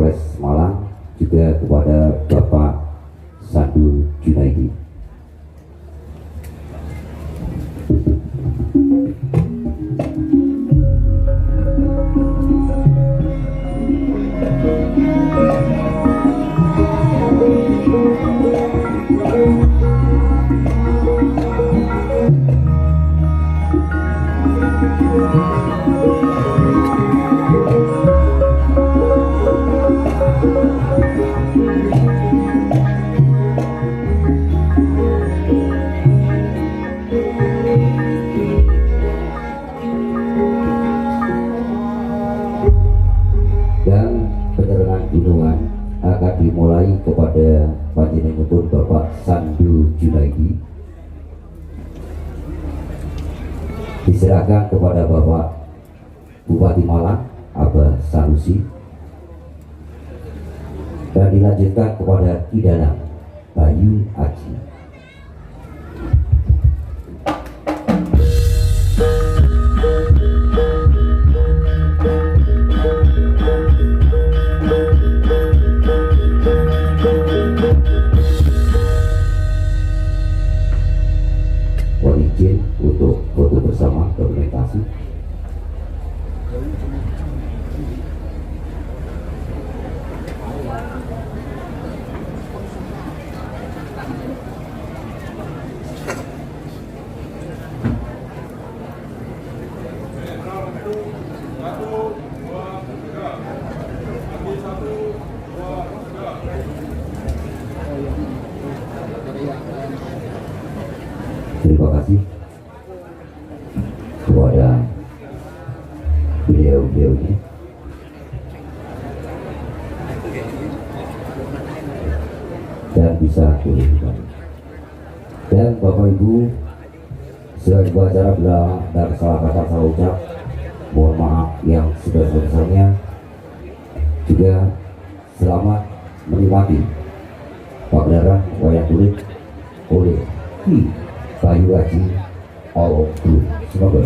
Polres Malang, juga kepada Bapak Sandu Junaidi. Akan dimulai kepada panjenenganipun Bapak Sandu Junaidi, diserahkan kepada Bapak Bupati Malang Abah Sanusi, dan dilanjutkan kepada Kidalang Bayu Aji. Izin untuk foto bersama dokumentasi. Terima kasih kepada beliau-beliaunya. Dan bisa dilakukan. Dan Bapak Ibu, sebagai acara bila dan salah kata salah ucap, mohon maaf yang sebesar-besarnya. Juga selamat menikmati pagelaran wayang kulit oleh Ki Bayu Aji All Group. Semoga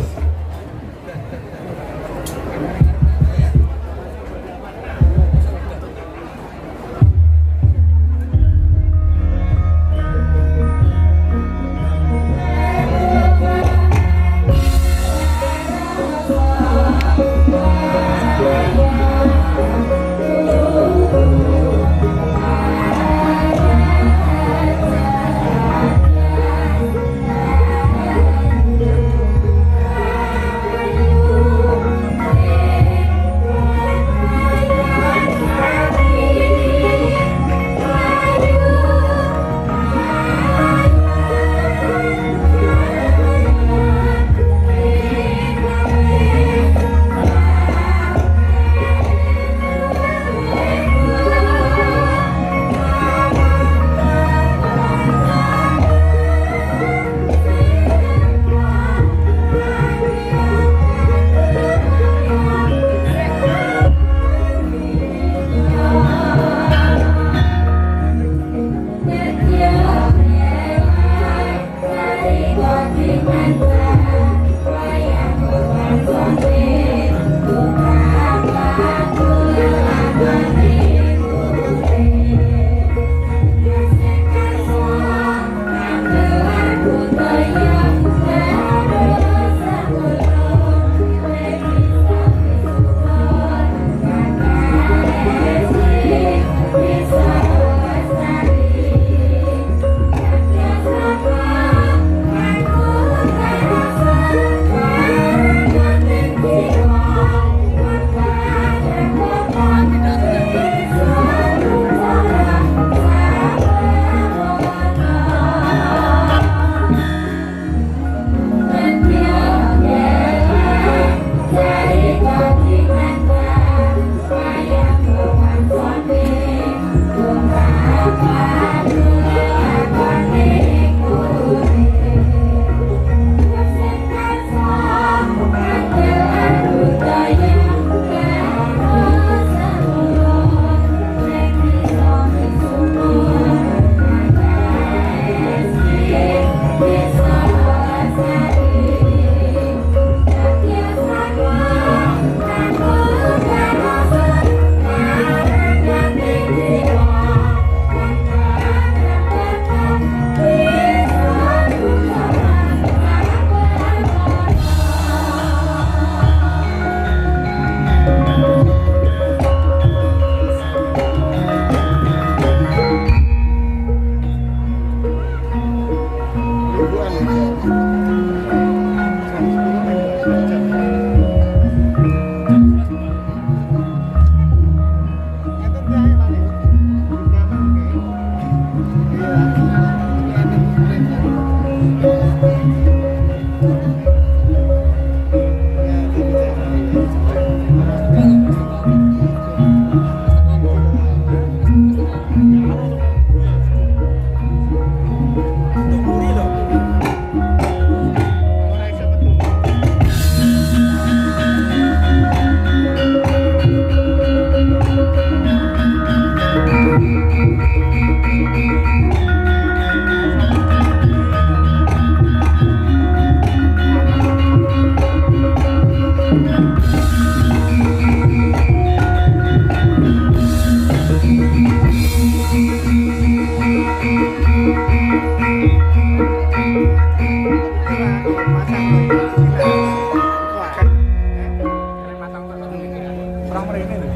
Kurang mrene lho.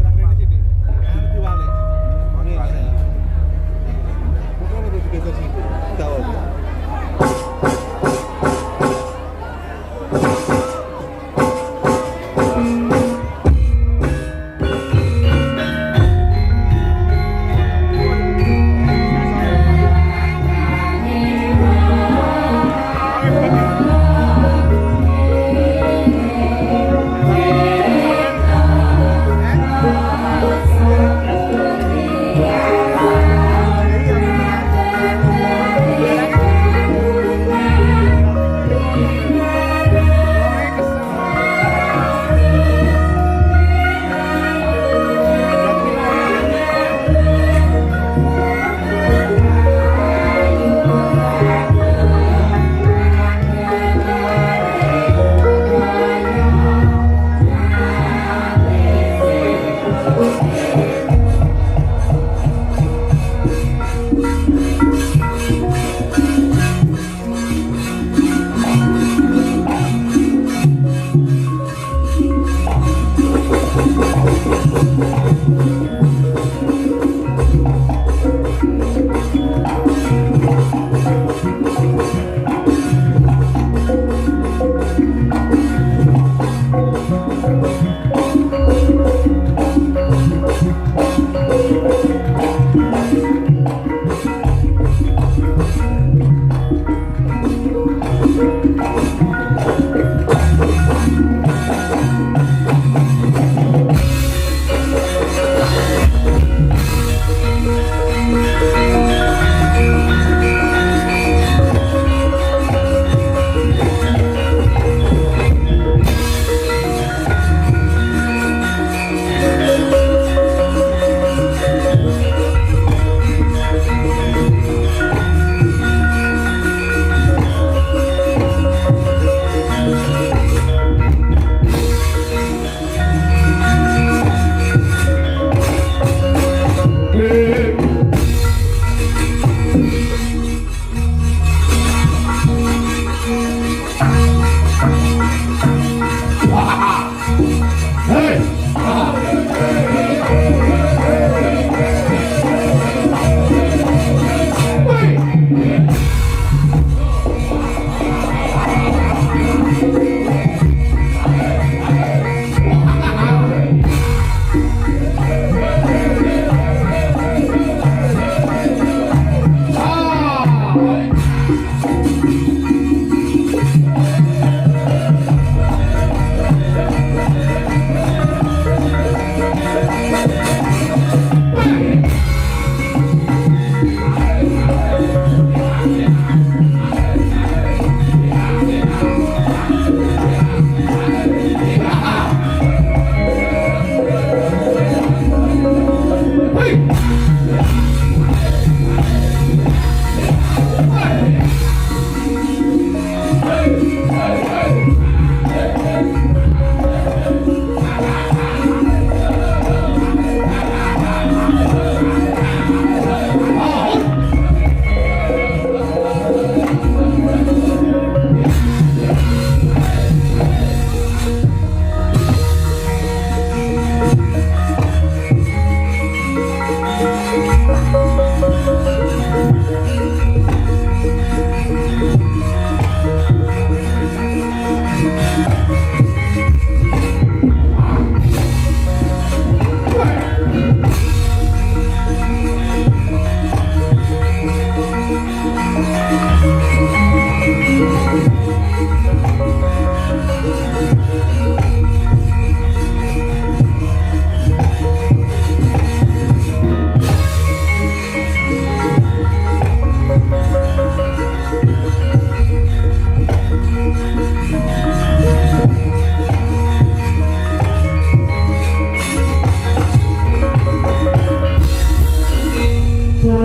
Kurang mrene sithik. Kan diwalek. Oke. Pokoknya itu digeser sithik. Enggak apa.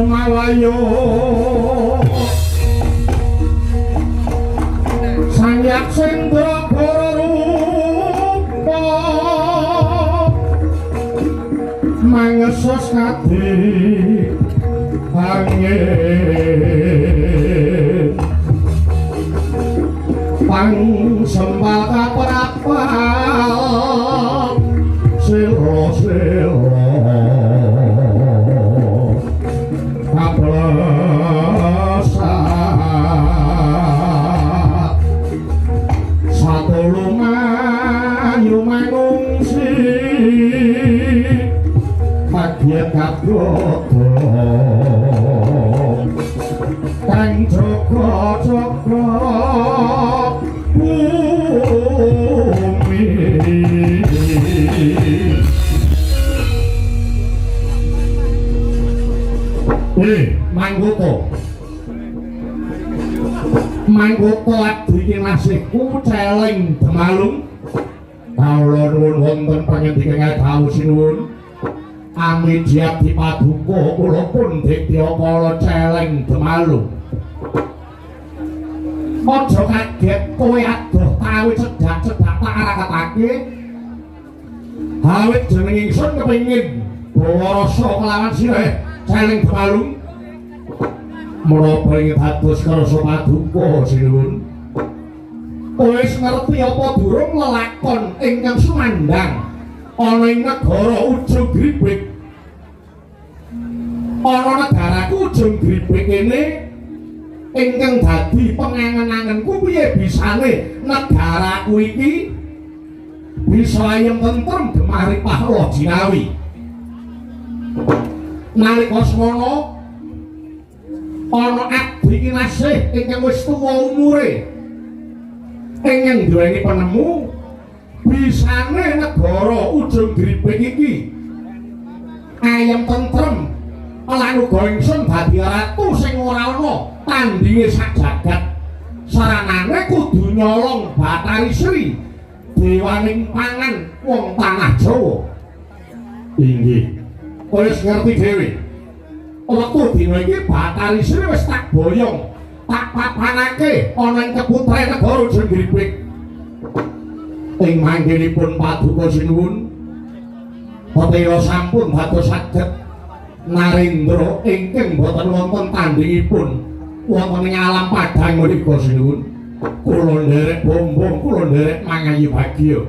Malayo sang yaksendra rupa mangesos kati angin pang sembah prapal selo kaplesat satu lumayu mangungsi magyet kagodo kang joko-joko bumi Manggoto abdi nasihku celeng demalung kawula nuwun wonten pangendika dawuh sinuwun amijiat dipaduka kula pun ditya kala celeng demalung aja kaget kowe adoh tawi cedhak-cedhak tak arakatake awit jeneng ingsun kepengin bawa rasa kelawan sirah celeng demalung menapa ingin dados karsa paduka sinuwun wis ngerti apa durung lelakon ingkang sumandang ana ing negara Ujung Gripik ana negaraku Ujung Gripik kene ingkang dadi pengangen-angenku piye bisane negaraku iki bisa ayem tentrem gemari pahlo jinawi nalika semono ana abdi kinasih ingkang wis tuwa umure ingkang duweni penemu bisane negara Ujung Gripik iki ayem tentrem lan uga ingsun dadi ratu sing ora ana tandinge sak jagat saranane kudu nyolong Bathari Sri dewaning pangan wong tanah Jawa inggih wis ngerti dhewe wektu dina iki Bathari Sri wis tak boyong tak papanake ana ing keputrane negara Ujung Gripik ing manggenipun paduka sinuwun Patira sampun dados saged narendra ingkang boten wonten tandingipun wonten ing alam padang menika sinuwun kula nderek bombong kula nderek mangayu bagya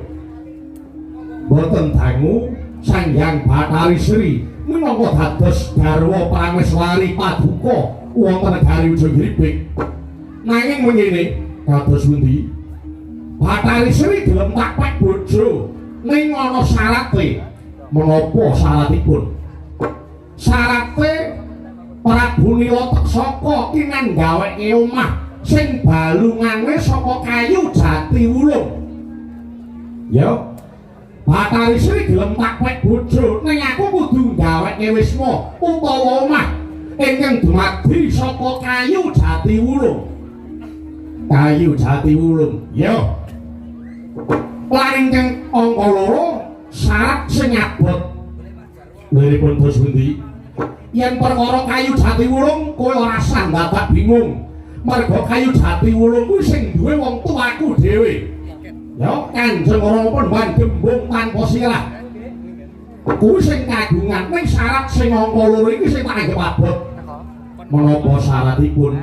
boten dangu Sanghyang Bathari Sri minangka dados garwa prameswari paduka wonten negari Ujung Gripik nanging mengene kados pundi Bathari Sri gelem takpek bojo ning ana syarate menapa syaratipun syarate Prabu Nila Taksaka kinanggaweke omah sing balungane saka kayu jati wulung ya Bathari Sri gelem takpek bojo ning aku kudu nggaweke wisma utawa omah ingkang dumadi saka kayu jati wulung ya lan ingkang angka 2 syarat sing abot liripun bos pundi yen perkara kayu jati wulung kowe ora sandadak bingung merga kayu jati wulung kuwi sing duwe wong tuaku dhewe ya Kanjeng Rama Pandhan Gembung tanpa sirah kuwi sing kagungan ning syarat sing angka 2 iki sing tak anggap abot menapa syaratipun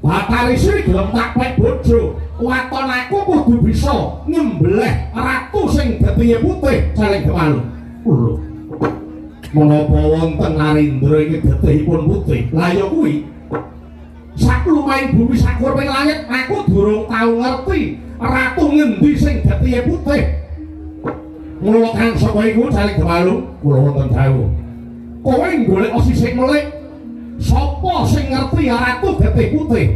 Bathari Sri gelem takpek bojo waton aku kudu bisa nyembelih ratu sing getihe putih celeng demalung lho menapa wonten narendra iki getihipun putih la ya kuwi sak lumahing bumi sakurping langit aku durung tau ngerti ratu ngendi sing getihe putih mula kang saka iku celeng demalung kula wonten dawuh kowe golek sisik melih sapa sing ngerti ratu getih putih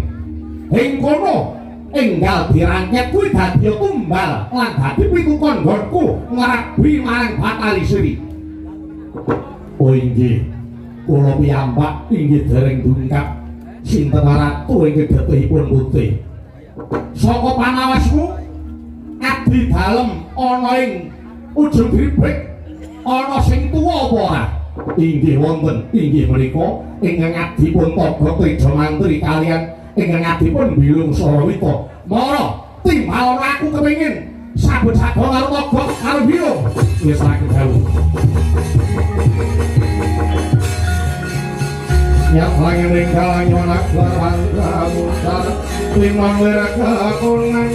ing kono enggal dirangket kuwi dadi tumbal lan dadi pituton nggonku ngrabi marang Bathari Sri oh inggih kula piyambak inggih dereng dungkap sinten ratu ing getihipun putih saka panawasmu abdi dalem ana ing Ujung Gripik ana sing tuwa apa ora inggih wonten inggih menika ingkang abdipun Toga Teja Mantri kalian ingkang abdipun Bilung Sarawita mara timbal aku kepengin sabet-sabet karo Toga karo Bilung wis aku dawuh ya langit ninggal nyonak barangga mutar limang liraka kunang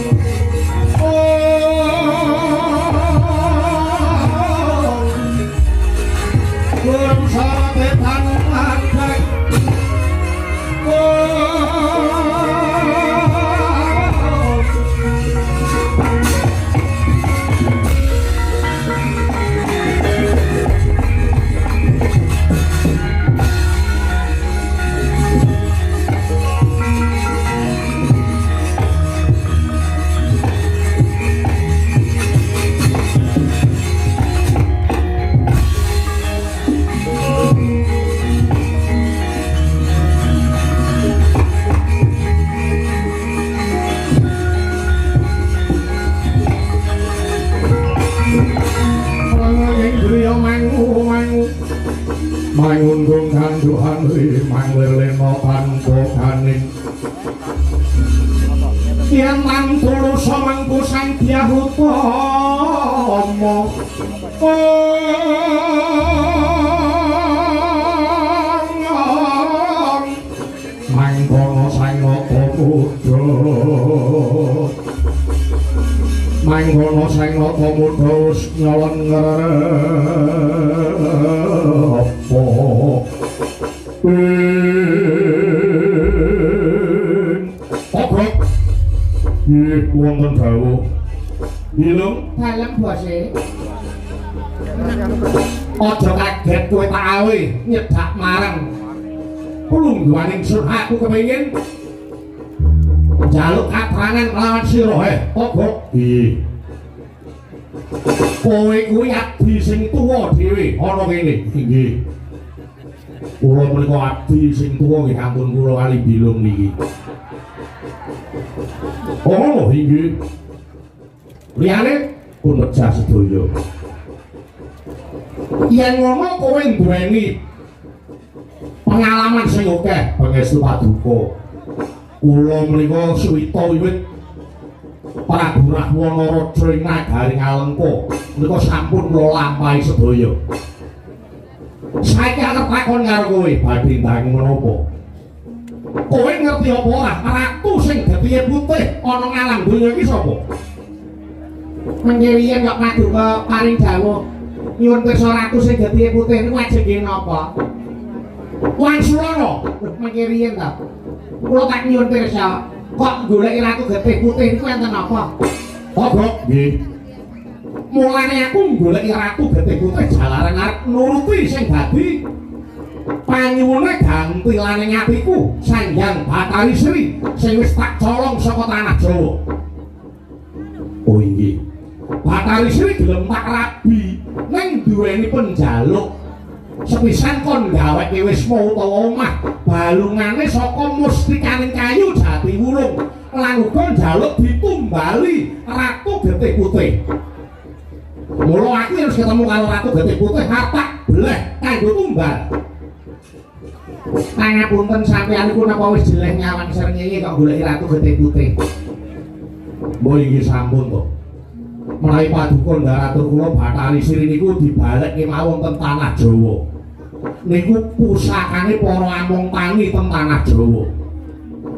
mangundung kanduhan manglirlena panbokaning yen mangtulu samengku sang Dyah Utama mangkono sang nata mudha mangkono sang nata mudha wis nyolong apa obrok nggih wonten dawuh bilung dalem bose aja kaget kowe tak awe nyedak marang pelungguhaning sun aku kepengin njaluk katrangan lawan sira obrok nggih kowe kuwi abdi sing tuwa dhewe ana kene nggih kula menika abdi sing tuwa nggih ampun kula kali bilung niki oh nggih liyane pun pecah sedaya yen ngono kowe duweni pengalaman sing akeh pangestu paduka kula menika suwita wiwit Prabu Rahwana Raja ing nagaring Alengka menika sampun kula lampahi sedaya saiki arep takon karo kowe badhe ndang menapa kowe ngerti apa ora ratu sing getihe putih ana ngalam donya iki sapa menggirian kok paduka paring dawuh nyuwun pirsa ratu sing getihe putih niku ajenge napa Wangsulana menggirian ta kula tak nyuwun pirsa kok goleki ratu getih putih niku enten apa obrok nggih mulane aku goleki ratu getih putih jalaran arep nuruti sing dadi panyuwune gantilaning atiku Sanghyang Batari Sri sing wis tak colong saka tanah Jawa. Oh inggih. Batari Sri gelem tak rabi ning duweni penjaluk sepisan kon gaweke wisma utawa omah balungane saka mustikaning kayu jati wulung lan uga njaluk ditumbali ratu getih putih. Mula aku harus ketemu karo ratu getih putih tak beleh kanggo tumbal. Pangapunten sampeyan niku napa wis jeleh nyawang srengenge kok goleki ratu getih putih. Mbok iki sampun to. Menawi paduka ndaratur kula Batari Sri niku dibalekke mawon ten tanah Jawa. Niku pusakane para among tangi ten tanah Jawa.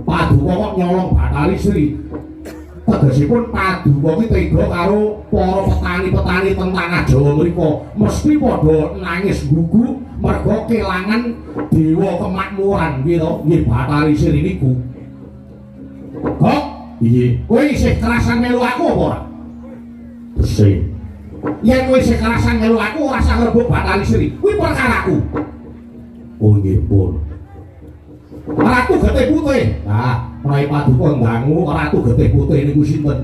Paduka kok nyolong Batari Sri. Tegesipun paduka ki tega karo para petani-petani ten tanah Jawa mriku mesti padha nangis gugu merga kelangan dewa kemakmuran kuwi to nggih Batari Sri niku. Kok piye? Kowe isih kerasan melu aku apa ora? Bersih. Yen kowe isih kerasan melu aku ora usah ngrebut Batari Sri. Kuwi perkaraku. Oh nggih pun. Ratu Getih Putih. Nah, menawi paduka ndangu Ratu Getih Putih niku sinten?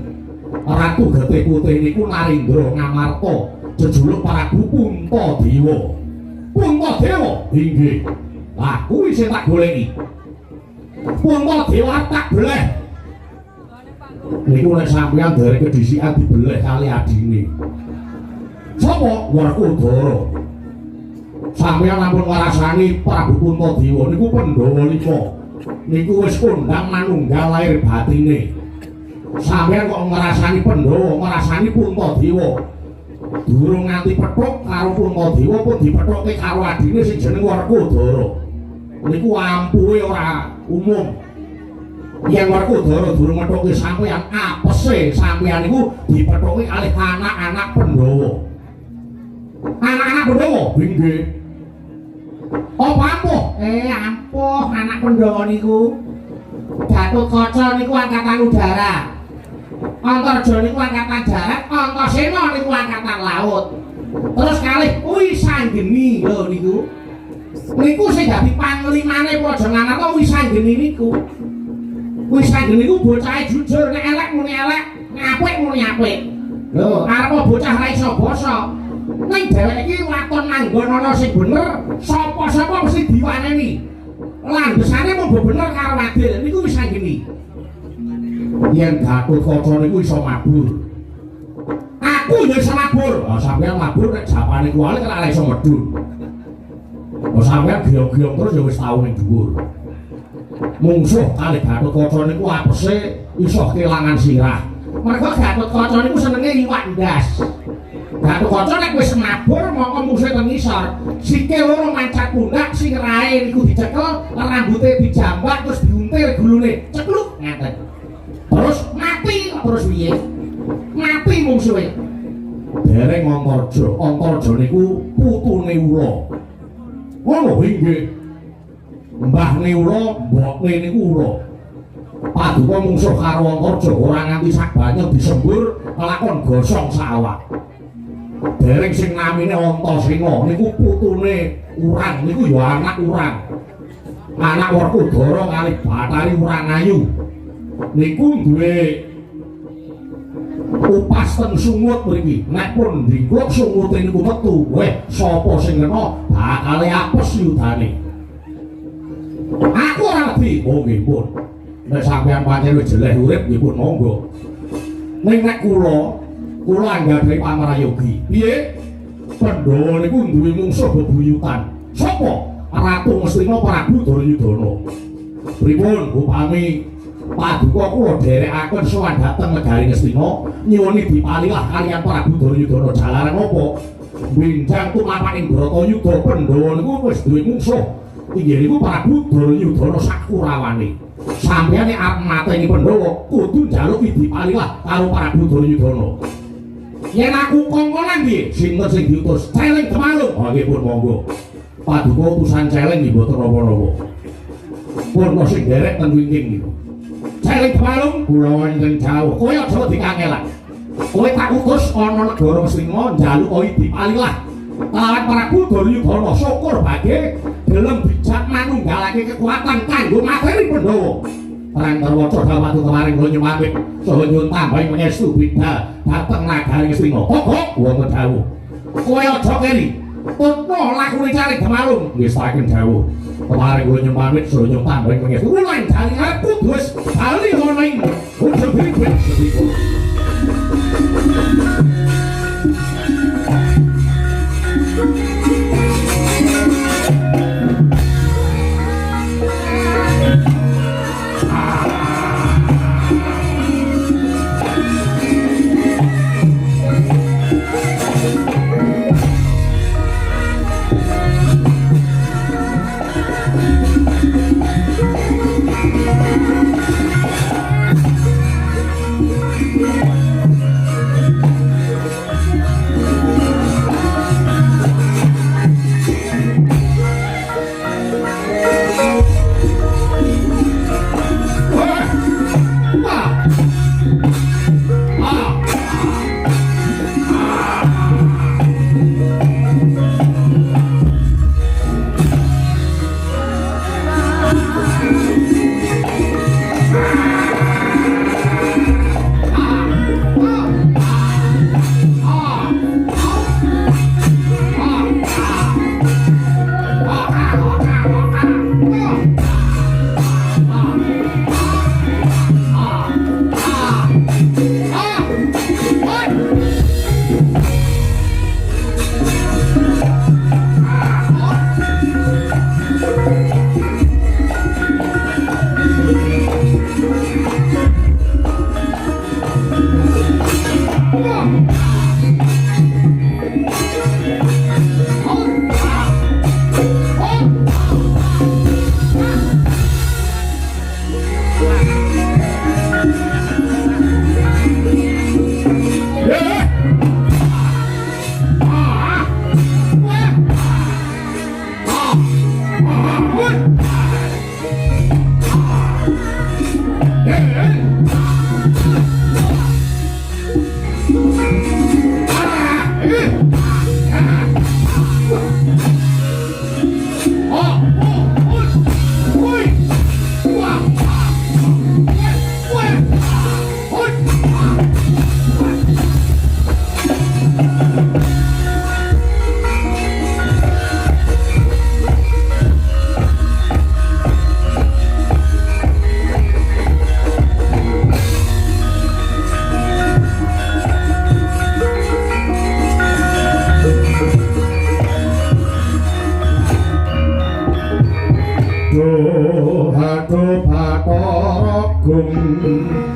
Ratu Getih Putih niku Narendra Ngamarta, jejuluk Prabu Puntadewa. Puntadewa? Inggih. Lah kuwi sing tak goleki. Puntadewa tak beleh. Niku nek sampeyan derek kedhisikan dibeleh kali adine. Sapa? Werkudara. Sampeyan ampun ngrasani Prabu Puntadewa niku Pandhawa 5. Niku wis kondhang manunggal lair batine. Sampeyan kok ngrasani Pandhawa, ngrasani Puntadewa. Durung nganti pethuk karo Puntadewa pun dipethukke karo adine sing jeneng Werkudara. Niku ampuhe ora umum. Yen Werkudara durung methukke sampeyan apese sampeyan niku dipethukke kalih anak-anak Pandhawa. Anak-anak Pandhawa nggih. Apa ampuh? Ampuh anak Pandhawa niku. Gatotkaca niku angkatan udara. Antarja niku angkatan darat, Antasena niku angkatan laut. Terus kalih Wisanggeni lho niku. Niku sing dadi panglimane Praja Ngamarta Wisanggeni niku. Wisanggeni niku bocah jujur, nek elek muni elek, nek apik muni apik. Lho, arep bocah ra iso basa. Ning dheweke iki waton manggon ana sing bener, sapa-sapa mesti diwaneni. Langgusane mung bener karo wadil niku Wisanggeni. Yen Gatotkaca niku iso mabur. Aku ya iso mabur. Ah sampeyan mabur nek japane kuwi ora iso medhun. Kok sampean giom-giom terus ya wis tau ning dhuwur. Mungsuh kali Gatotkaca niku apese iso kelangan sirah. Mergo Gatotkaca niku senenge iwak ndas. Gatotkaca nek wis mabur mongko musuhe teng ngisor, sikil loro mancat pundak, sirahe niku dicekel, rambuté dijambak terus diuntir gulune. Cekluk ngaten. Terus mati terus piye? Mati mungsuhe. Dereng Antarja niku putune Ula. Ngono nggih. Mbahne Ula, mbokne niku Ula. Paduka mungsuh karo Antarja ora nganti sak banyu disembur kelakon gosong sawah. Dereng sing namine Antasena niku putune Urang niku ya anak Urang. Anak Werkudara kali Bathari Urangayu. Niku duwe upas ten sungut mriki. Nek pun ndingkluk sungute niku metu, sapa sing kena bakal apes yudane. Aku ora lebih, oh nggih pun. Nek sampean pancen wis jeleh urip nggih pun monggo. Ning nek kula anggadhahi pamrayogi. Piye? Pandhawa niku duwe mungsuh bebuyutan. Sapa? Ratu Ngastina Prabu Duryudana. Pripun upami paduka kula dherekaken sowan dhateng negari Ngastina nyuwuni dipalilah kaliyan Prabu Duryudana jalaran apa? Benjang tumapaning Bratayuda Pandhawa niku wis duwe mungsuh. Inggih niku Prabu Duryudana sakurawane. Sampeyan nek arep mateni Pandhawa kudu njaluk dipalilah karo Prabu Duryudana. Yen aku kongkonan piye? Sinten sing diutus? Celeng Demalung. Oh nggih pun monggo. Paduka utusan celeng nggih mboten napa-napa. Pun sing derek ten wingking niku. Celeng Demalung kula wonten jauh. Kowe aja dikangelan. Kowe tak utus ana negara Ngastina njaluk kowe dipalilah kelawan Prabu Duryudana syukur badhe gelem bijak manunggalake kekuatan kanggo materi Pandhawa. Perang Tarwaca dawatu kemarin kula nyuwun saha nyuwun tambahi pangestu bidhal dhateng nagari Ngastina. Pokok wonten dawuh. Kowe aja keri. Tutno lakune Celeng Demalung. Wis saking dawuh. Kemarin kula nyuwun pamit saha nyuwun tambahi pangestu. Kula jali aku wis bali ana ing ujung bibit. Yeah. Aduh Bathara Gung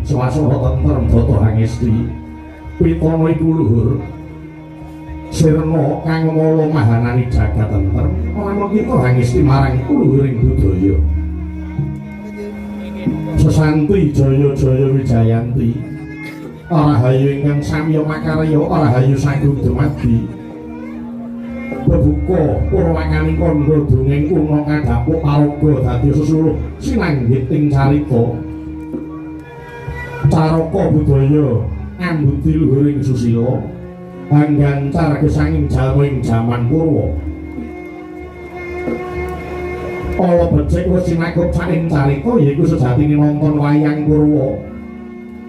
Swasana tentrem Data Hangesti Pitana iku luhur Sirna kang mala mahanani jagat tentrem ana kita Hangesti marang luhuring budaya Sesanti Jaya-jaya Wijayanti Rahayu ingkang samya makarya Rahayu Sanggung Dumadi Bebuka purwanganing kandha dongeng kuna kadhapuk paraga dadi sesuluh sinanggit ing carita Caraka budaya ambuti luhuring susila anggancar gesanging jalming jaman purwa ala becik wis sinakup saking carita yaiku sejatine nonton wayang purwa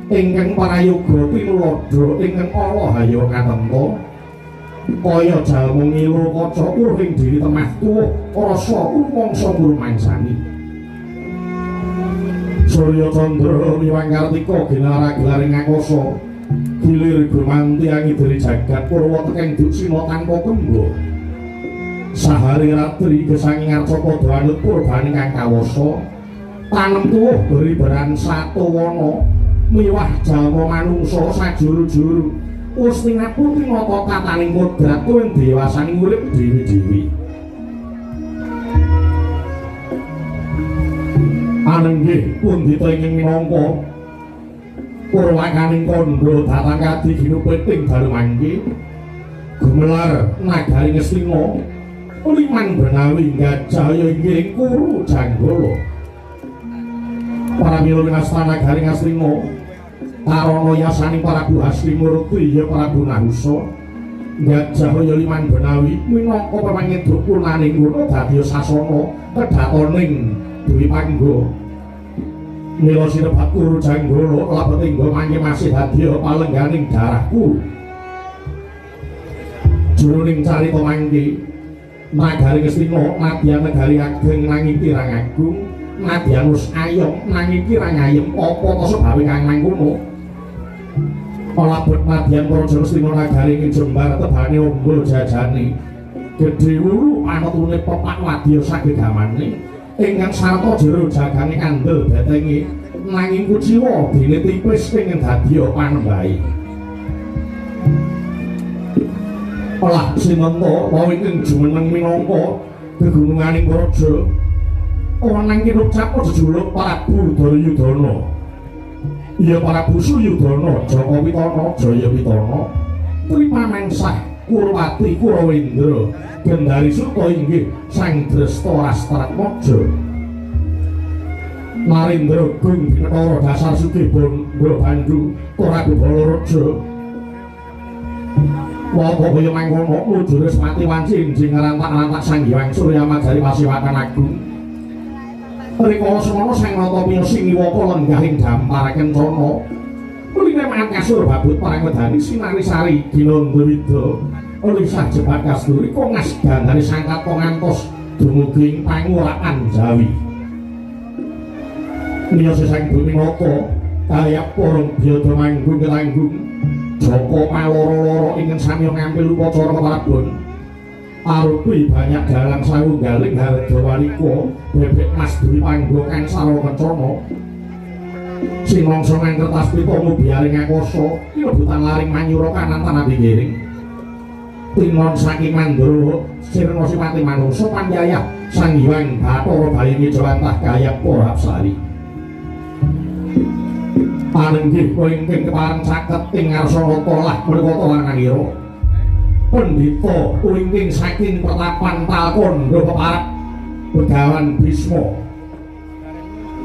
ingkang parayoga pinuladha ingkang ala hayya katenta kaya jalma ngilu kaca uring diri temah tuwa rasa rumangsa purmangsani Surya Candra miwang Kartika ginara-gelaring ngakoso gilir gumanti angidri jagat Purwa tekeng duksina tanpa kembo sahari ratri gesanging arca padha anut purbaning kang kawasa tanem tuwuh beribaran satawana miwah jalma manungsa sajuru-juru ustina putri nata tataning kodrat tuwin dewasaning urip dewi-dewi anenggih pundi tenging minangka purwakaning kandha datang kadi ginupeting dalem gumelar nagari Ngastina liman benawi gajaya inggih kuru janggala para milih ngastana nagari Ngastina karana yasaning Prabu Hasrimurti ya Prabu Nahusa gajaya liman benawi minangka pamangiduk kunaning ngono dadi sasana kedatoning Dewi Panggo mila sinebat kuru janggala labetingga mangke masih dadi palengganing darahku jroning carita mangke nagari Ngastina nadyan negari ageng nanging kirang agung nadyan wis ayom nanging kirang ayem apa ta sebawe kang mangkono labet nadyan praja Ngastina nagari ing jembar tebane umbul jajane gedhe wulu anutune pepak wadya sagegamane ingkang sarta jero jagane kandel betenge nanging kuciwa dene tipis pengen dadi panembahe olah sinanta wau ingkang jumeneng minangka gegununganing praja ana kinucap jejuluk Prabu Duryudana iya Prabu Suyudana Jaka Witana Jaya Witana Tripamangsah Kurwati Kurawendra Gendari Suta inggih Sang Drestaratmaja Narendra Gung Pinetara Dasar Sugih Bondo Bandhu Prabu Balaraja Wapa kaya mangkono lujure Semati Wanci enjing rantak-rantak Sang Hyang Surya Madari Pasiwakan Agung rikala semana Sang Natamiya siniwaka lenggahing dampar kencana kuline mangan kasur babut parang wedani sinari sari ginanda wida lisah jebat kasturi kongas gandane sangkat ngantos dumugi ing pangurapan Jawi niyose Sang Bumi Nata kaya porong biada manggung ketanggung Jaka maloro-loro ingkang sami ngampil upacara keparabon arupi banyak dalang sawunggaling hargawalika bebek Mas Dewi Panggo kang sarwa kencana sinangsa nang kertas pita mubiyaring ngakosa rebutan laring manyura kanan tanah pinggering tinon saking Mandura sirna sipati manungsa panjayah Sang Hyang Bathara Balingi Jawantah Gayap Porapsari panenggih ingkang kepareng caket ing ngarsanata lah menika talanganira pendhita ingkang saking Pertapan Talkanda peparab Begawan Bisma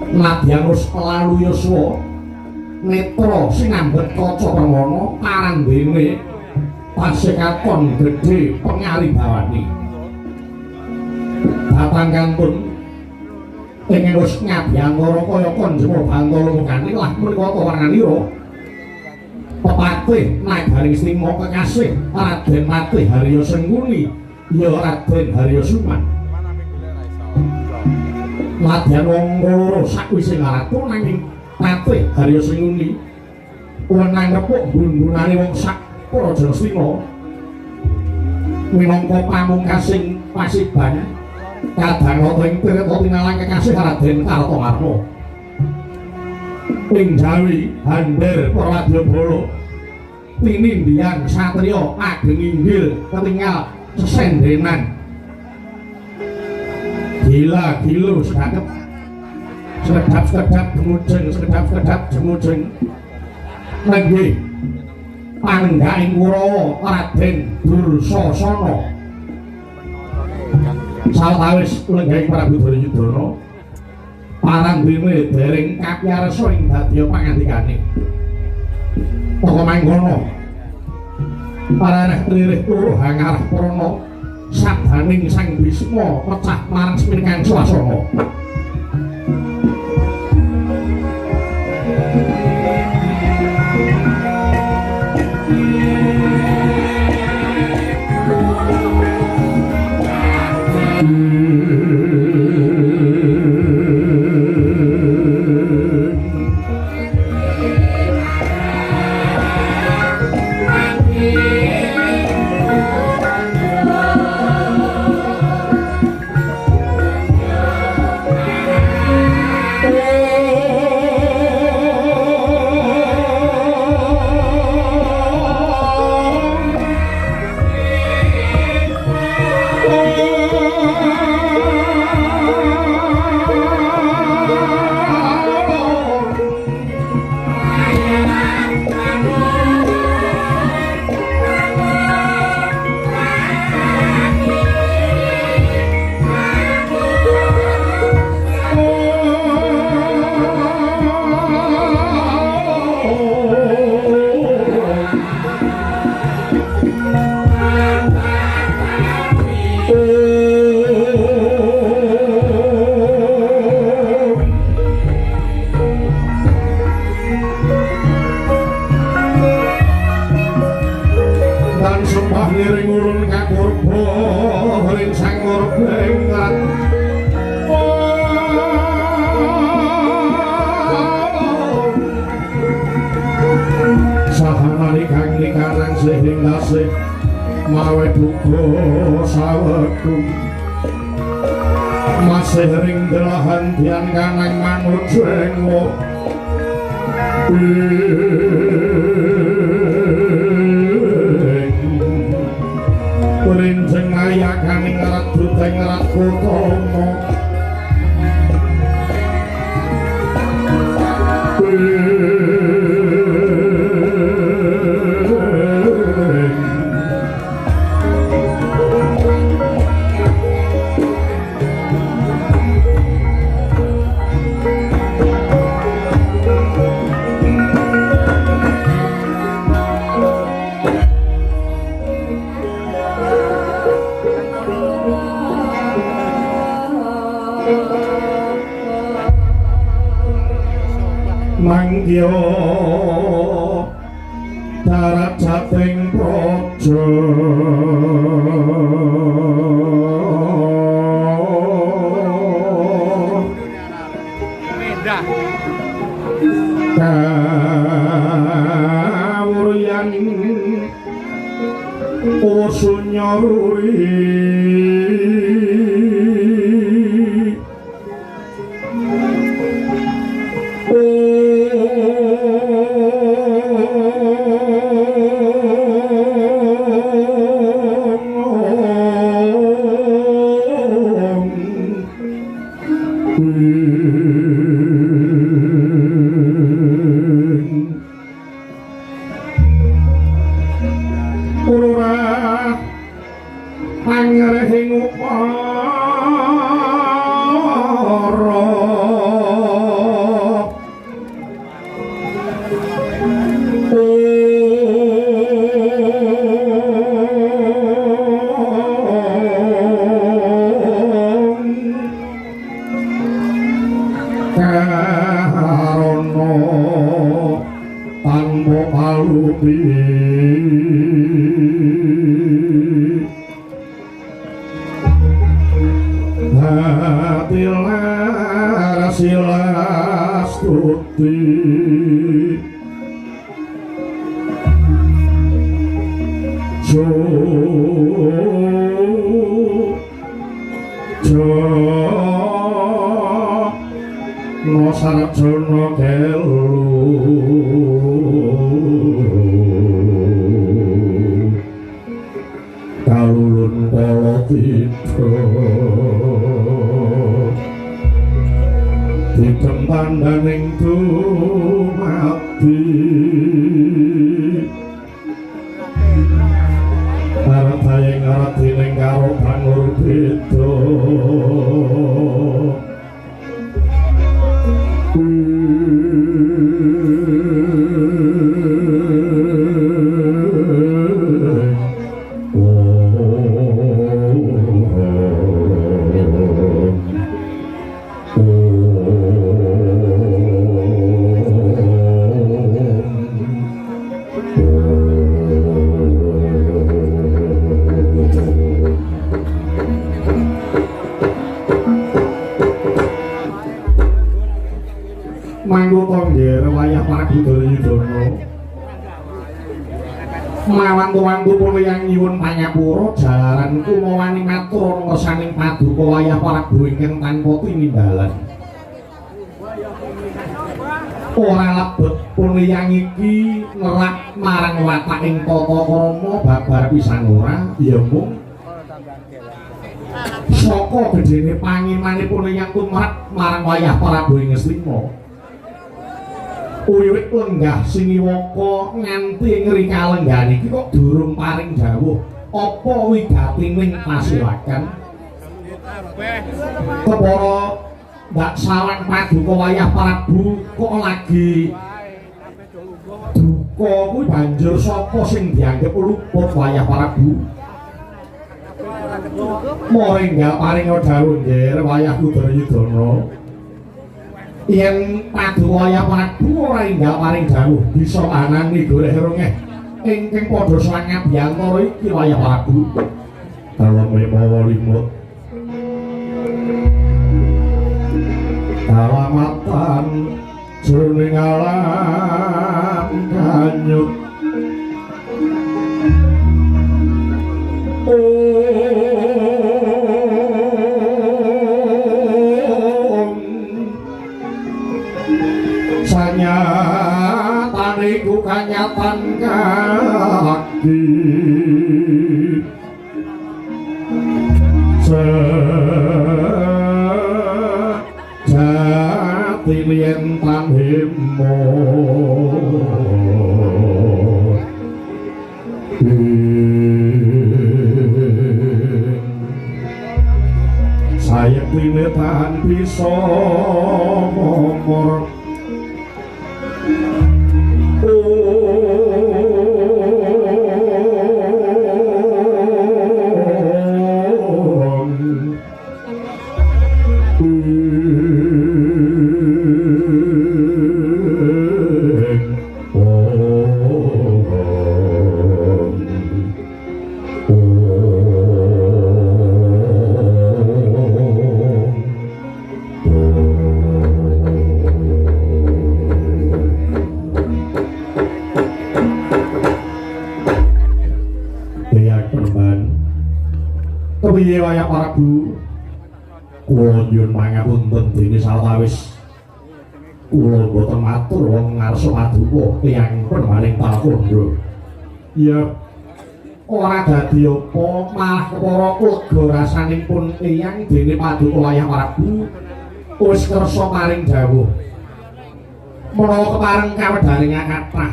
nadyanus lalu yuswa netra sinambet kaca pramana parandene pasekaton gedhe pengaribawani datang kantun ingkang wis ngabyantara kaya konjema bantala mukane lah menika tawanganira pepatih nagari Ngastina kekasih Raden Patih Harya Sengkuni ya Raden Harya Suman nadyan wong loro sakwise ngaratu nanging Patih Harya Sengkuni wenang repuk bun-bunane wong sak praja Ngastina minangka pamungkasing pasiban kadang ana ing tirta tinalang kekasih Raden Kartomarma ing Jawi Handher Prawadyabala tinindihan satriya ageng inggil ketinggal sesendenan gila-gilo sedap sekedap jemujeng nenggih panenggaing Kurawa Raden Dursasana sawetawis lenggahing Prabu Duryudana parandene dereng kapiyarsa ing dadi pangandikane pokok mangkono para ririh turu hangarah prana sabaning Sang Bisma pecah marang semiringan swasana saweku masih ring delahan dian kanang manut jengo Perinjeng ayakane ngerat duteng ngerat kutomo mangkyo darat jating praja Mendah. kawuryan usunyori Wantu-wantu pun yang nyuwun panyapura jalaran kumawani matur ngersaning paduka wayah Prabu ingkang tanpa tinimbalan. Ora lebet pun yang iki nerak marang wataking tata krama babar pisan ora ya mung saka gedene pangimanipun yang tumrap marang wayah Prabu ing Ngastina. Wiwit lenggah siniwaka nganti ngrika lenggah iki kok durung paring dawuh apa wigatining pasilakan kepara ndak sawang paduka wayah Prabu kok lagi duka kuwi banjur sapa sing dianggep luput wayah Prabu moringga paring dawuh nggih wayah Udayudana yen paduka wayah Prabu ora enggal paring dawuh bisa anani golek rongeh ingkang padha sangat biantara iki wayah Prabu dalem mawa limut kalamatan jroning alam kanyut oh katan kaki jati lientan himo saya pilihan bisa ngomor kepiye wayah Prabu kula nyuwun pangapunten dene sawetawis kula boten matur wong ngarsa paduka tiyang pun maling takondro ya ora dadi apa malah kepara lega rasanipun tiyang dene paduka wayah Prabu wis kersa maring dawuh menawa kepareng kawedaring kathah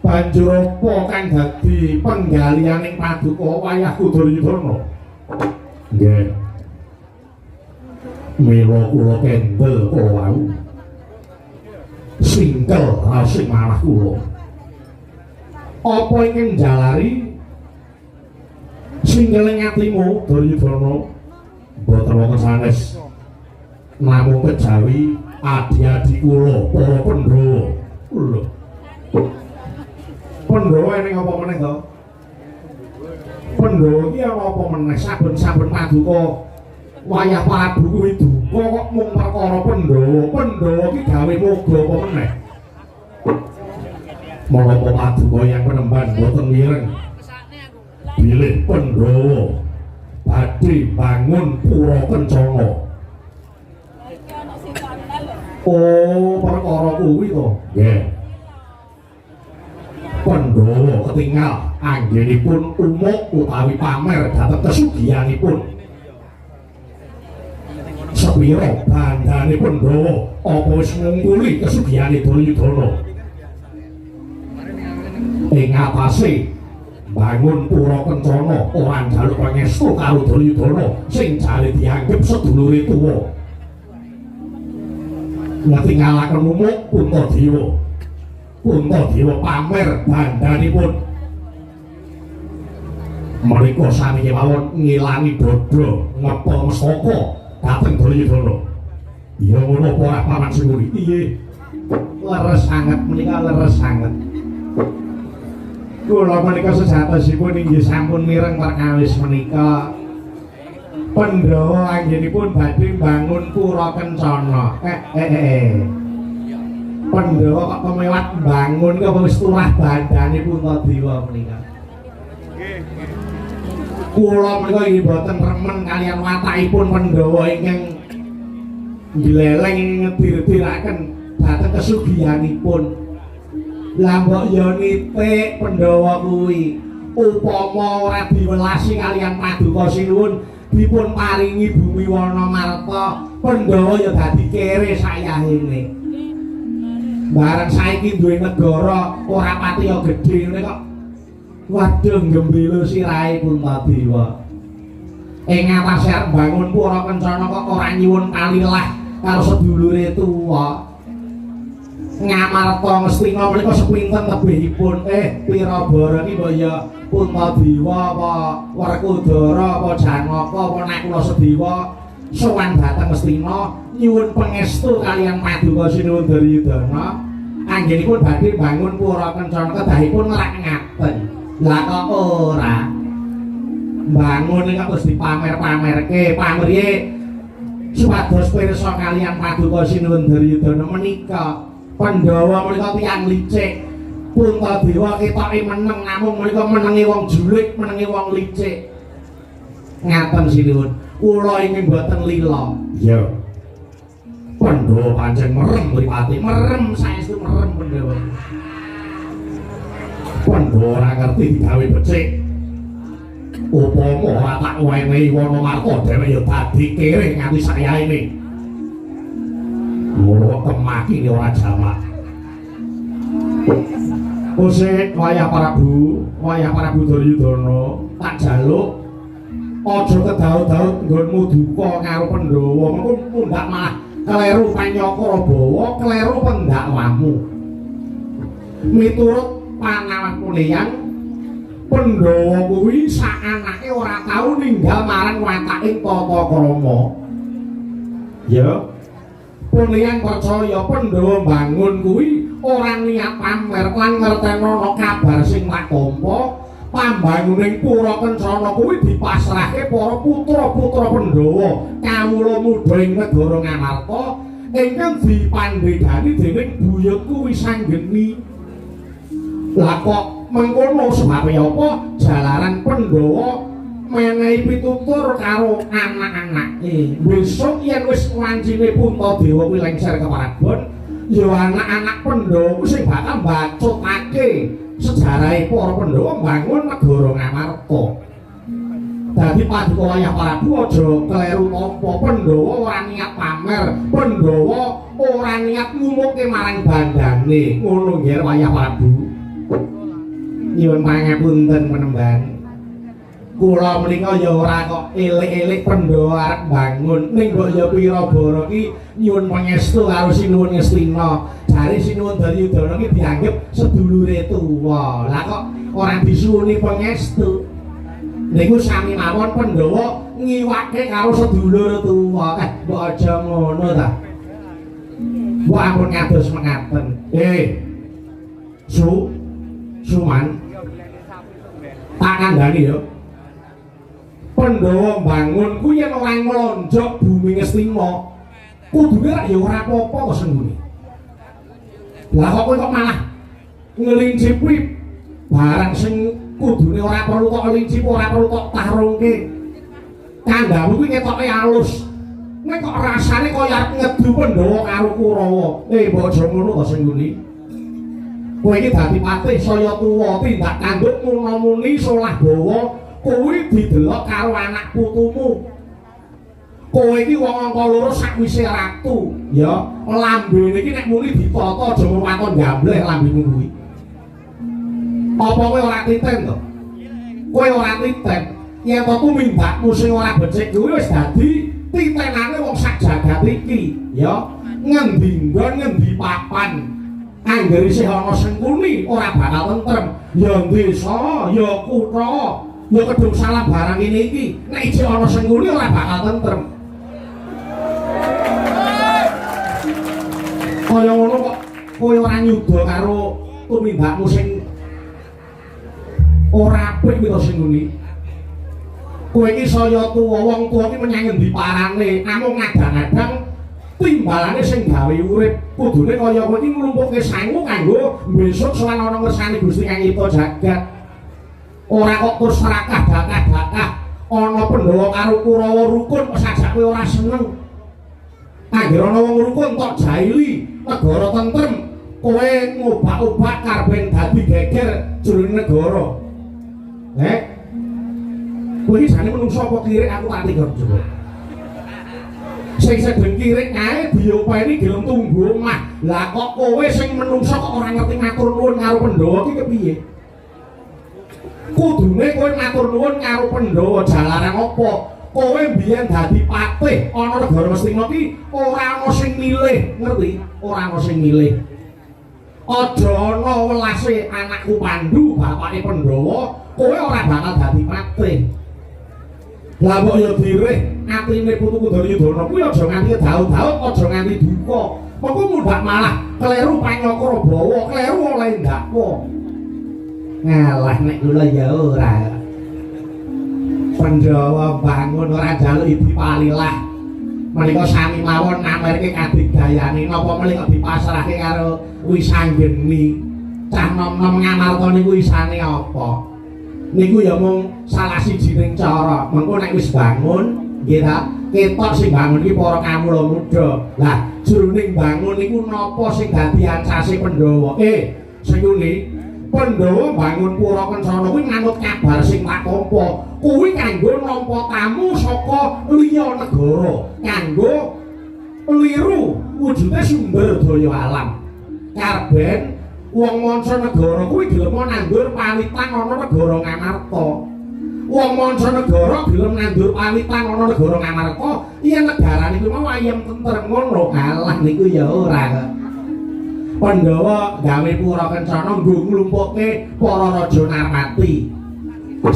banjur apa kang dadi penggalianing paduka wayah Duryudana. Nggih. Mila kula kendel kula wau. Singkel sing malah kula. Apa ingkang jalari singkeling atimu Duryudana boten wonten sanes. Namung kejawi adi-adi kula para Pandhawa. Lho. Pandhawa ning apa meneh to? Pandhawa iki apa meneh saben-saben paduka wayah Prabu kuwi duka kok mung perkara Pandhawa. Pandhawa iki gawe moga apa meneh? Menapa paduka yang penemban boten mireng bilih Pandhawa badhe bangun pura Kencana. Oh, perkara kuwi to. Nggih. Pandhawa ketingal anggenipun umuk utawi pamer dhateng kesugihanipun. Sepira bandane Pandhawa apa wis ngungkuli kesugihane Duryudana. Ing atase bangun pura Kencana ora njaluk pangestu karo Duryudana sing jare dianggep sedulure tuwa. Ngatingalaken umuk Puntadewa. Puntadewa pamer bandanipun. Menika sami kemawon ngilangi dada ngepel mestaka dhateng Duryudana. Ya ngono apa Paman Singuri? Iye. Leres sanget menika leres sanget. Kula menika sejatosipun inggih sampun mireng perkawis menika. Pandhawa anggenipun badhe mbangun pura Kencana. Pandhawa kok pemewat bangun kok wis turah bandane Puntadewa menika. Kula menika inggih boten remen kaliyan watakipun Pandhawa ingkang gleleng ngedir-diraken dhateng kesugihanipun. Lah mbok ya nitik Pandhawa kuwi upama ora diwelasi kaliyan Paduka Sinuwun dipun paringi bumi wana marta Pandhawa ya dadi kere sayahene. Bareng saiki duwe negara ora pati ya gedhe ngene kok. Waduh gembira sirahe Puntadewa. Ing atase arep bangun pura Kencana kok ora nyuwun kalilah karo sedulure tuwa. Ngamarta Ngastina menika sepinten tebihipun pira bara iki mbok ya Puntadewa apa Werkudara apa Janaka apa Nakula Sedewa sowan dhateng Ngastina nyuwun pangestu kaliyan Paduka Sinuwun Duryudana anggenipun badhe bangun pura Kencana kedahipun nglak ngaten. Lah kok ora bangun iki terus dipamer-pamerke pamriye supados pirsa kaliyan Paduka Sinuwun Duryudana menika Pandhawa menika tiyang licik. Puntadewa ketoke meneng namung menika menenge wong julik, menenge wong licik. Ngaten sinuwun. Kula ingin boten lila. Iya. Pandhawa pancen merem mripate, merem saestu merem Pandhawa. Pandhawa ora ngerti digawe becik. Upama ora tak wenehi Wanamarta dheweke ya dadi kere nganti sayaene. Ngono kemakine ora jamak. Ose wayah Prabu Duryudana tak jaluk aja kedaut-daut nggonmu duka karo Pandhawa, mengko mundhak malah kleru Panyakara Bawa, kleru pendakwamu. Miturut pangawaku liyang Pandhawa kuwi sak anake ora tau ninggal marang wataking tata krama. Ya. Punian percaya Pandhawa bangun kuwi ora niat pamer lan ngerteno ana kabar sing tak tampa. Pambanguning Pura Kencana kuwi dipasrahke para putra-putra Pandhawa kawula mudha ing negara Ngamarta ingkang dipandhegani dening buyutku Wisanggeni. Lah kok mengkono sebabe apa? Jalaran Pandhawa menehi pitutur karo anak-anake. Besok yen wis wancine Puntadewa kuwi lengser ke Prabon, ya anak-anak Pandhawa sing bakal mbacutake sejarahe para Pandhawa mbangun negara Ngamarta. Dadi paduka wayah Prabu aja kleru tampa. Pandhawa ora niat pamer, Pandhawa ora niat ngumuke marang bandane. Ngono nggih wayah Prabu. Nyuwun pangapunten penemban. Kula menika ya ora kok elik-elik Pandhawa arep bangun ning mbok ya Wirabara ki nyuwun pangestu karo Sinuwun Ngastina. Jare Sinuwun Duryudana ki dianggep sedulure tuwa. Lah kok ora disuwuni pangestu. Niku sami mawon Pandhawa ngiwake karo sedulur tuwa. Mbok aja ngono ta. Mbok ampun ngados mengaten. Suman. Tak kandhani ya. Pandhawa bangun ku yen ora nglonjok bumi Ngastina kudune rak ya ora apa-apa kok senggune. Lah kok malah ngelincipi barang sing kudune ora perlu kok ngelincip, ora perlu kok tarungke. Kandhamu kuwi ketoke alus. Nek kok rasane kaya arep ngedu Pandhawa karo Kurawa. Mbok aja ngono kok senggune. Kowe iki dadi patih saya tuwa tindak tanduk muni solah bawa kuwi didelok karo anak putumu. Kowe iki wong angka loro sakwise ratu, ya. Lambene iki nek muni ditata aja waton gambleh lambemu kuwi. Apa kowe ora titen to? Kowe ora titen. Yen to tumindakmu sing ora becik kuwi wis dadi titenane wong sak jagat iki, ya. Ngendi nggon ngendi papan. Anggere isih ana sengkuni ora bakal tentrem. Ya desa, ya kutha, ya kedung salam barang ini iki nek isih ana sengkuni ora bakal tentrem. Kaya ngono kok kowe ora nyuda karo tumindakmu sing ora apik mira sengkuni. Kowe iki saya tuwa, wong tuwa iki menyang ngendi parane, namung ngadang-adang timbalane sing gawe urip kudune kaya kowe iki nglumpuhke sangu kanggo besok sowan ana ngersani Gusti Kang Ita Jagat. Ora kok terus serakah dakah-dakah ana Pandhawa karo Kurawa rukun kok sajak kowe ora seneng. Anggere ana wong rukun tok jaili negara tentrem, kowe ngobak-obak karben dadi geger jroning negara. Kowe iki jane menungso apa kirik aku tak tiga coba. Sing sedeng kirik ae diopeni gelem tunggu omah. Lah kok kowe sing menungso kok ora ngerti matur nuwun karo Pandhawa iki kepiye? Kudune kowe matur nuwun karo Pandhawa jalaran apa? Kowe mbiyen dadi patih ana negara Ngastina iki ora ana sing milih, ngerti? Ora ana sing milih. Aja ana welase anakku Pandhu, bapake Pandhawa, kowe ora bakal dadi patih. Lah kok ya dirih atine putuku Duryudana kuwi aja nganti daut-daut, aja nganti duka. Mengko mundhak malah kleru Panyakara Bawa, kleru oleh ndakwa. Ngalah nek kula ya ora. Pandhawa bangun ora njaluk dipalilah. Menika sami mawon namerke kadigdayane napa mlih kok dipasrahke karo Wisanggeni. Cah nom-nom Ngamarta niku isane apa? Niku ya mung salah sijining cara. Mengko nek wis bangun, nggih ta, ketok sing bangun iki para kawula muda. Lah, jroning bangun niku napa sing dadi ancase Pandhawa? Sengkuni, Pandhawa bangun pura Kencana kuwi nganut kabar sing tak tampa. Kuwi kanggo nampa tamu saka liya negara, kanggo liru wujude sumber daya alam. Karben wong mancanegara kuwi gelem nandur pawitan ana negara Ngamarta. Wong mancanegara gelem nandur pawitan ana negara Ngamarta, yen negarane kuwi mau ayem tentrem ngono. Alah niku ya ora. Pandhawa gawe pura Kencana nggo nglumpukke para raja Narmati.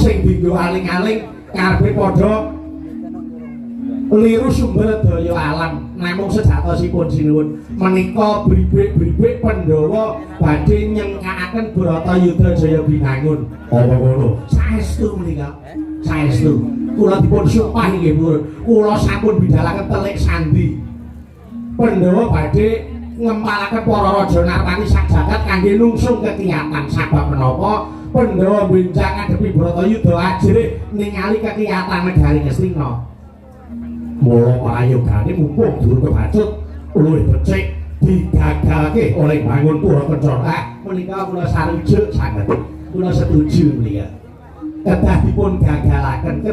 Sing dienggo aling-aling karepe padha liru sumber daya alam. Namung sejatosipun sinuwun menika bribik-bribik Pandhawa badhe nyengkakaken Bratayuda Jaya Binangun. Apa ngono? Saestu menika. Saestu. Kula dipun sumpah nggih purun. Kula sampun bidhalaken telik sandi. Pandhawa badhe ngempalaken para raja Narmati sak jagat kangge nungsung kekiyatan. Sabab menapa Pandhawa benjang ngadepi Bratayuda ajre ningali kekiyatan negari Ngastina. Mula prayogane mumpung durung kebacut luwih becik digagalake oleh bangun pura Kencana. Menika kula sarujuk sanget. Kula setuju menika. Kedah dipun gagalaken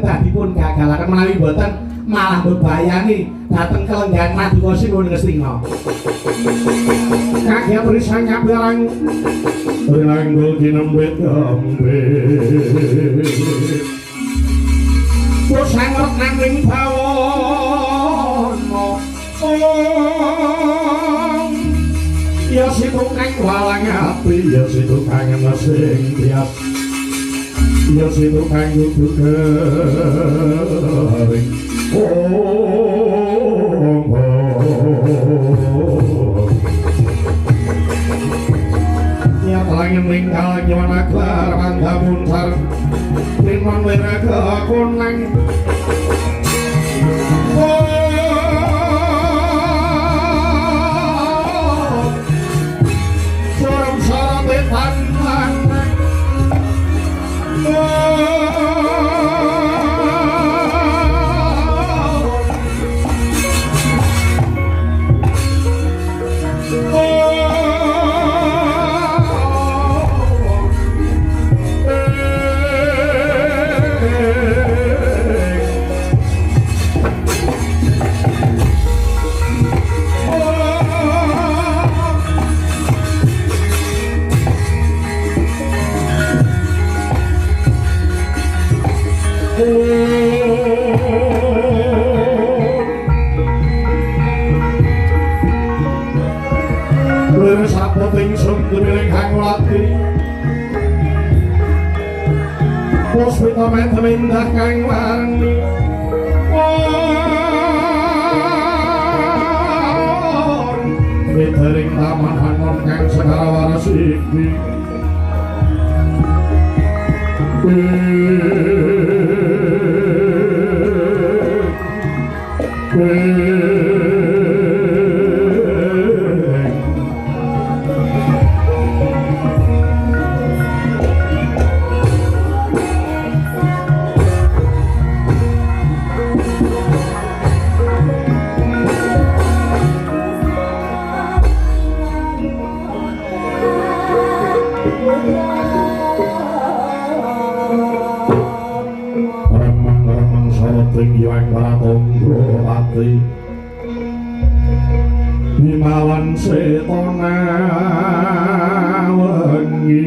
menawi boten malah bebayani dateng kelenggan Madura Sinuwun Ngastina. Kagya berisang nyabarang rinanggul kinembet gambe kusangret nangling bawana ya situkang walang ati ya situkang sing tias ya situkang garing ya langit lingkal nyawana klar mangga muntar liman wiraga kunang suram sarabe tanang Puspita mendah kang warni Fitering taman hanon kang segara warasiki Himawan setona wengi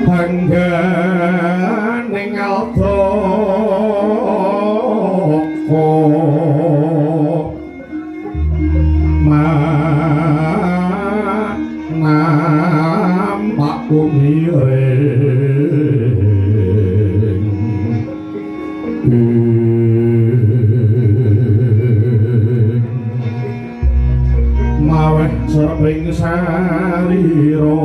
hangganing aldoko nampak kumiring maweh serping sarira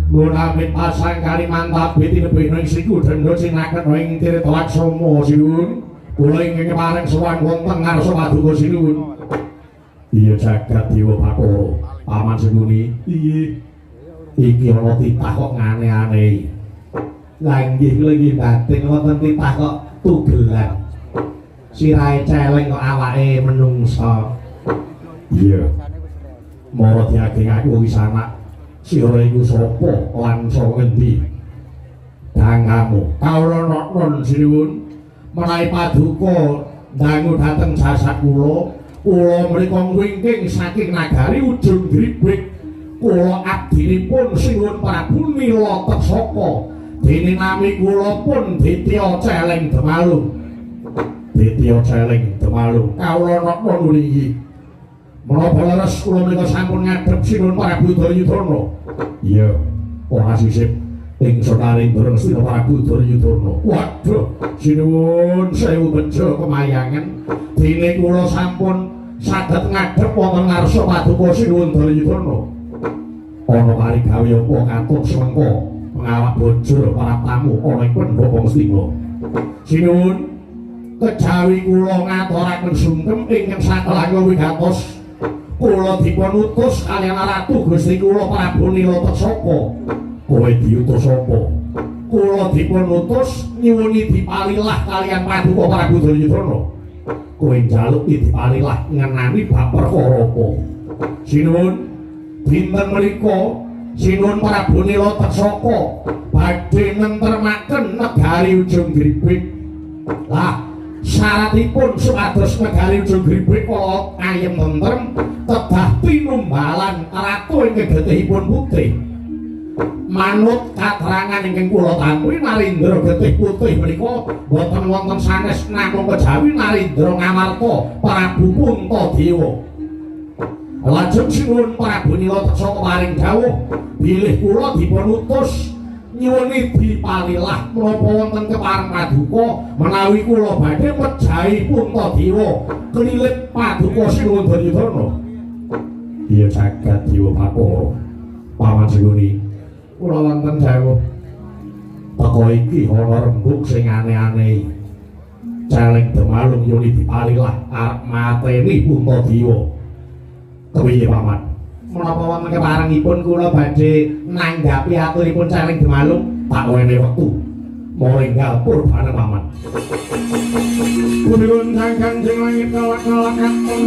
Gunamit pasang Kalimantan biti lebih ning siku dendho sinaken ing Tirta Laksama sinuwun. Kula ingkang paring sowan wonten ngarsa paduka sinuwun. Iya jagat dewa Bathara. Paman Sengkuni. Iye. Iki ana titah kok ngane-ane. Lah nggih kula nggih batin wonten titah kok tugelan. Sirahe celeng kok awake menungsa. Iya. Mara diageng aku wis anak. Sira iku sapa lan saka ngendi? Dangamu. Kawula non sinuwun menawi paduka dangu dhateng jasad kula. Kula mrika wingking saking nagari Ujung Gribik. Kula abdinipun sinuwun Prabu Nila Tersaka. Dene nami kula pun Ditya Celeng Demalung. Ditya Celeng Demalung. Kawula non nuli. Menapa leres kula menika sampun ngadhep sinuwun Prabu Duryudana? Iya, ora sisip ing sonaring Durastina Prabu Duryudana. Waduh, sinuwun sewu bejo kemayangan. Dene kula sampun saged ngadhep wonten ngarsa paduka sinuwun Duryudana. Ana parigawe apa katut semengko pengawak bojo para tamu ana ing Pendhapa Ngastina. Sinuwun kejawi kula ngaturaken sungkem ingkang sakelangga wigatos. Kula dipun utus kaliyan ratu Gusti kula Prabu Nila Tersaka. Kowe diutus sapa? Kula dipun utus nyuwuni dipalilah kaliyan paduka Prabu Duryudana. Kowe njaluk dipalilah ngenani bab perkara apa? Sinuwun dinten menika sinuwun Prabu Nila Tersaka badhe nentremaken negari Ujung Gribik. Lah syaratipun supados negari Ujung Gribik kala ayem tentrem kedah pinumbalan ratu ingkang getihipun putih. Manut katerangan ingkang kula tampi Narendra getih putih menika boten wonten sanes namung kejawi Narendra ngamarta Prabu Puntadewa. Lajeng sinuwun Prabu Nila Tersaka paring dawuh bilih kula dipun utus nyuwuni dipalilah menapa wonten kepareng paduka menawi kula badhe mejahi Puntadewa kelilit paduka sinuwun Duryudana. Iya jagat dewa Bathara. Paman Sengkuni kula wonten dawuh teka iki ana rembug sing aneh-aneh. Celeng Demalung yuni dipalilah arep mateni Puntadewa. Kepiye paman? Menapa wonten keparengipun kula badhe nanggapi aturipun Celeng Demalung? Tak wene wektu moringgal purbane paman. Kuning sangkan sing langit kalak-kalak katon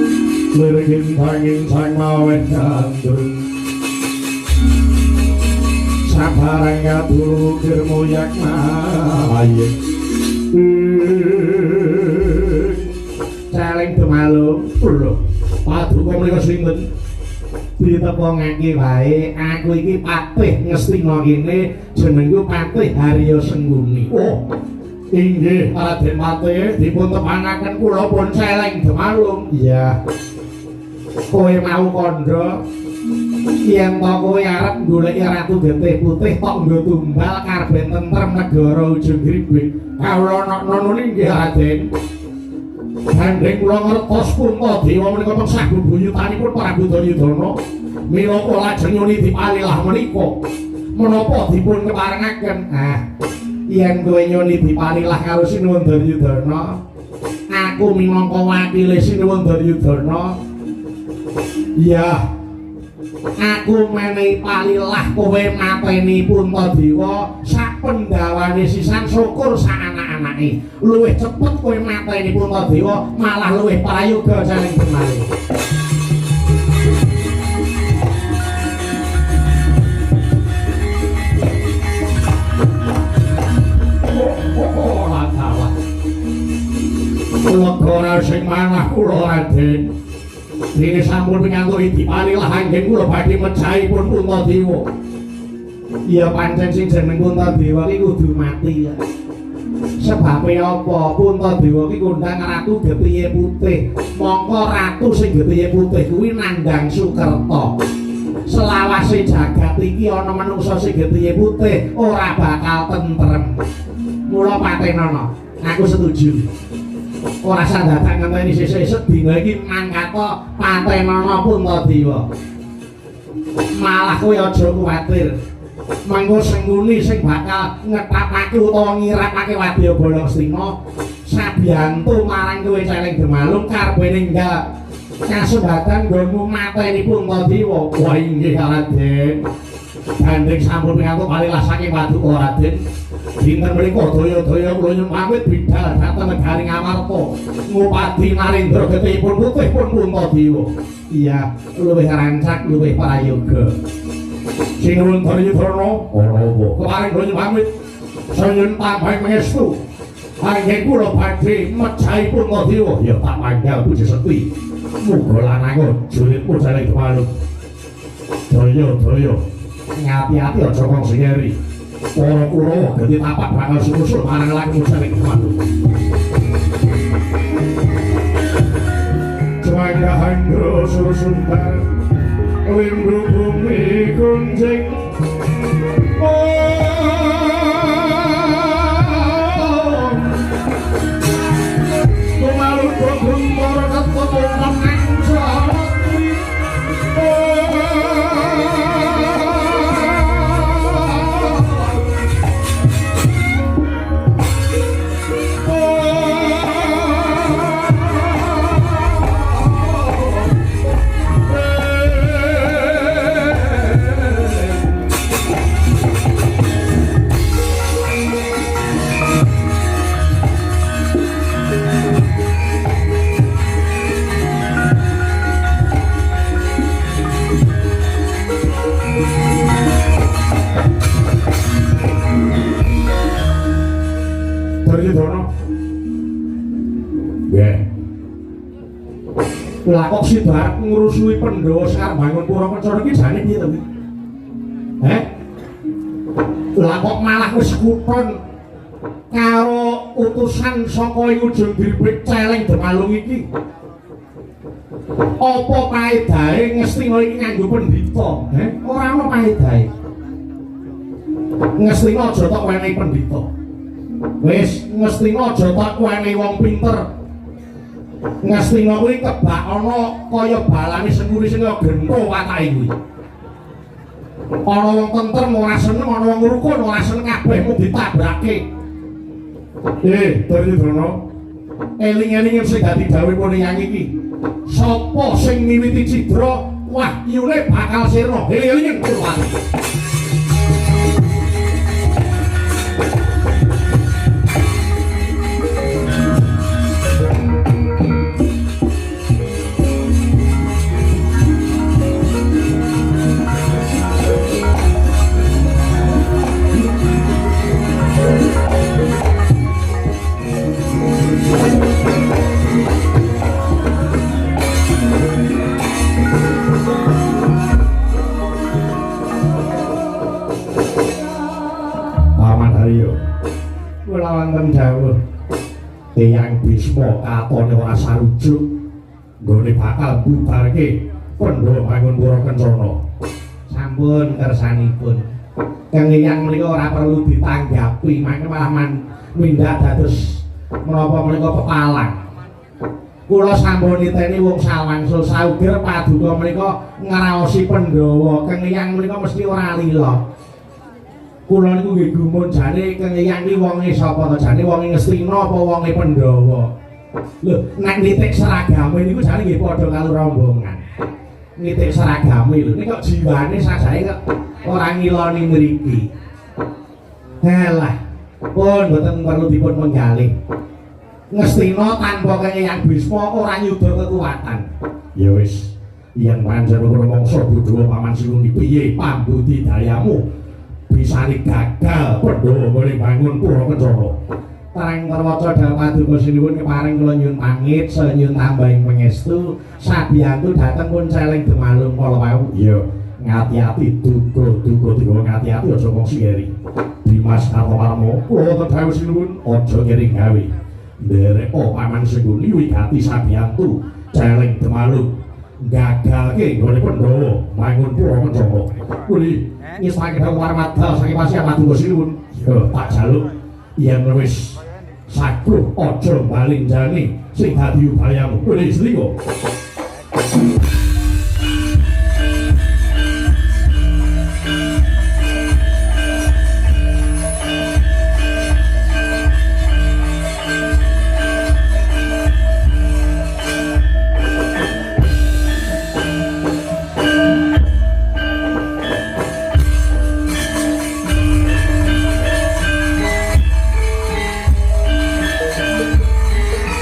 lirigin banging sang mawet gandrung sabarang kadulu kirmoyak mayit Celeng Demalung lho paduka menika sinten ditepongake wae aku iki Patih Ngastina kene jenengku Patih Harya Sengkuni. Oh inggih Raden Patih dipun tepanaken kula pun Celeng Demalung. Iya. Kowe mau kandha yen to kowe arep goleki Ratu Getih Putih tok nggo tumbal karben tentrem negara Ujung Gribik. Kawula nono nggih Raden. Gandeng kula ngertos Puntadewa menika teng sagung buyutanipun Prabu Duryudana. Minangka lajeng nyuni dipalilah menika. Menapa dipun keparengaken? Yen kowe nyuni dipalilah karo Sinuwun Duryudana, aku minangka wakile Sinuwun Duryudana. Iya. Aku menehi palilah kowe mateni Puntadewa sak pendhawane sisan syukur sak anak-anake. Luwih cepet kowe mateni Puntadewa malah luwih prayoga Celeng Demalung. Kula sing manah kula Raden. Dene sampun pingantuk dipalilah anggen kula badhe mejahi pun Puntadewa. Iya pancen sing jeneng Puntadewa iki kudu mati ya. Sebabe apa? Puntadewa iki kondhang Ratu Getih Putih. Mongko ratu sing Getih Putih kuwi nandhang Sukerta. Selawase jagat iki ana manungsa sing Getih Putih ora bakal tentrem. Mula patenana, aku setuju. Ora sandadak ngenteni sesuk sedina iki mangkata patenana Puntadewa. Malah kowe aja kuwatir. mangko sengguni sing bakal ngetapake utawa ngirakake Wadyabala Ngastina sabiyantu marang kowe Celeng Demalung karepe ninggal kasebatan nggonmu mateni Puntadewa. Wah inggih Raden. Gandeng sampun pikantuk palilah saking Paduka Raden. Dinten menika daya-daya kula nyuwun pamit bidhal dhateng negari Ngamarta. Ngupadi Narendra getihipun putih pun Puntadewa. Iya, luwih rancak, luwih prayoga. Sinuwun Duryudana, ora apa. Keparing kula nyuwun pamit. Sayun tambahi pangestu. Anggen kula badhe mejahi Puntadewa. Ya tak panggal puji sekti. Muga lanang julitmu Celeng Demalung. Daya-daya. Ngati-ati aja kong singeri. Para Kurawa dadi tapak bakal susul marang lakumu Celeng Demalung. Cwanggahandra Sursuntar Limbu bumi kunjing Demalung Bagong para ketemu menang Duryudana. Nggih. Lah kok Sibarat ngurusui Pandhawa sakar bangun pura Kencana iki jane piye to? Lah kok malah wis kuton karo utusan saka ing ujung Diripik Celeng Demalung iki. Apa paedahe Ngastina iki nganggo pendhita? Ora ana paedahe. Ngastina aja tok wenehi pendhita. Wis Ngastina aja tok wenehi wong pinter. Ngastina kuwi kebak ana kaya balane sengkuri sing gento watake kuwi. Ana wong tentrem ora seneng, ana wong rukun ora seneng kabeh mung ditabrake. Duryudana. Eling-eling sing dadi dawuhipun yang iki. Sapa sing miwiti cidra, wahyune bakal sirna. Eling-eling kuwi. Kula wonten dawuh Eyang Bisma katone ora sarujuk nggone bakal bubarke Pandhawa bangun pura Kencana. Sampun kersanipun. Kang Eyang menika ora perlu ditanggapi, mangke malah mindak dados menapa menika pepalang. Kula sampun niteni wong sawangsul sauger Paduka menika ngraosi Pandhawa. Kang Eyang menika mesti ora lila. Kula niku nggih gumun jane Kang Eyang iki wonge sapa to? Jane wonge Ngastina apa wonge Pandhawa? Lho, nek nitik seragame niku jane nggih padha karo rombongan. Nitik seragame lho, nek kok jiwane sajake kok ora ngiloni mriki. Halah, pun mboten perlu dipun menggalih. Ngastina tanpa Kang Eyang Bisma ora nyuda kekuatan. Ya wis, yen pancen rumangsa Budhawa Paman Silungi piye pambudidayamu? Bisane gagal Pandhawa mulih bangun pura Kencana. Tareng Parwaca Dal Paduka Sinuwun keparing kula nyuwun pamit senyun tambahing pangestu sabiyantu dhateng pun Celeng Demalung kala wau. Ya, ngati-ati duga-duga digawa ngati-ati aja wong singeri. Dimas Kartowarma kula dawuh sinuwun aja kering gawe. Nderek Paman Sengguni wigati sabiyantu Celeng Demalung gagalke nggone Pandhawa bangun pura Kencana. Kuli ngismake dawuh warmada saking Pasya Paduka Sinuwun. Ya tak jaluk yen wis sakruh aja baling jane sing dadi upayamu. Kuli istriku.